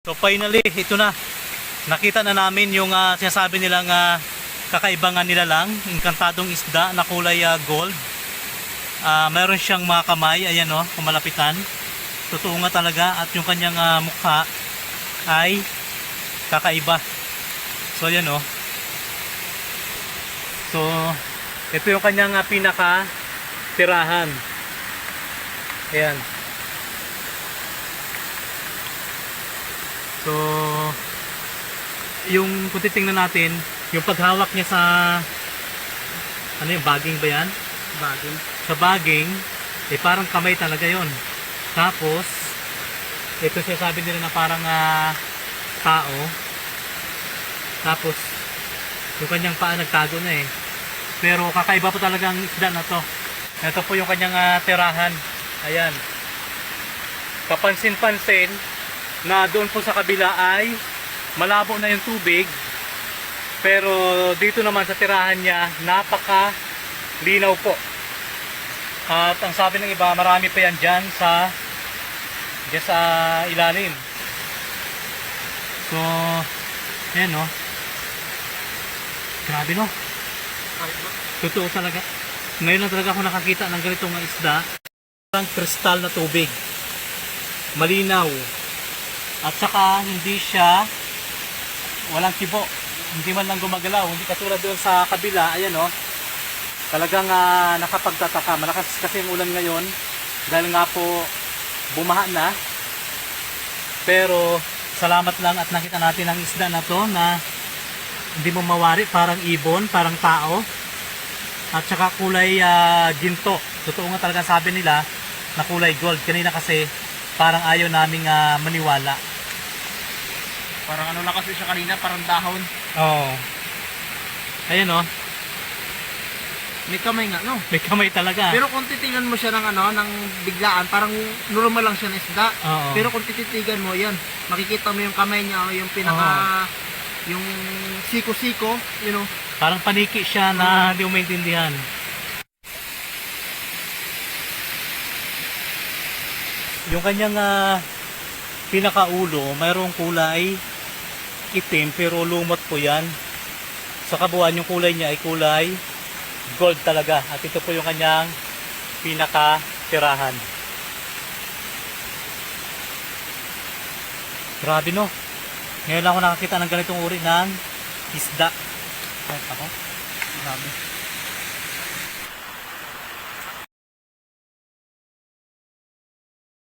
So finally, ito na. Nakita na namin yung sinasabi nilang kakaibangan nila lang. Inkantadong isda na kulay gold. Meron siyang mga kamay. Ayan o, kumalapitan. Totoo nga talaga. At yung kanyang mukha ay kakaiba. So ayan o. So ito yung kanyang pinaka tirahan. Ayan. So, yung kung titingnan natin, yung paghawak niya sa ano yung bagging ba yan? Baging. Sa bagging, parang kamay talaga yon. Tapos, ito siya sabi nila na parang tao. Tapos, yung kanyang paa nagtago na eh. Pero kakaiba po talagang isda na to. Ito po yung kanyang tirahan. Ayan. Kapansin-pansin na doon po sa kabila ay malabo na yung tubig, pero dito naman sa tirahan niya napaka linaw po. At ang sabi ng iba, marami pa yan dyan sa ilalim. So ayan no, grabe no, totoo talaga. Ngayon lang talaga ako nakakita ng ganitong isda. Parang kristal na tubig, malinaw. At saka hindi siya walang kibo, hindi man lang gumagalaw, hindi katulad doon sa kabila. Ayan o, talagang nakapagtataka. Malakas kasi yung ulan ngayon dahil nga po bumaha na, pero salamat lang at nakita natin ang isda na to na hindi mo mawari, parang ibon, parang tao, at saka kulay ginto. Totoo nga talaga sabi nila na kulay gold. Kanina kasi parang ayaw naming maniwala. Parang ano na kasi siya kanina, parang dahon. Oo. Ayan o. May kamay nga, no? May kamay talaga. Pero kung titingnan mo siya ng ano, ng biglaan, parang normal lang siya na isda. Oo. Pero kung tititigan mo, yan, makikita mo yung kamay niya, yung pinaka, yung siko-siko, you know. Parang paniki siya na hindi mo maintindihan. Yung kanyang pinakaulo, mayroong kulay itim pero lumot po yan. Sa kabuuan yung kulay niya ay kulay gold talaga. At ito po yung kanyang pinaka tirahan. Grabe no. Ngayon lang ako nakakita ng ganitong uri ng isda. Ako. Grabe.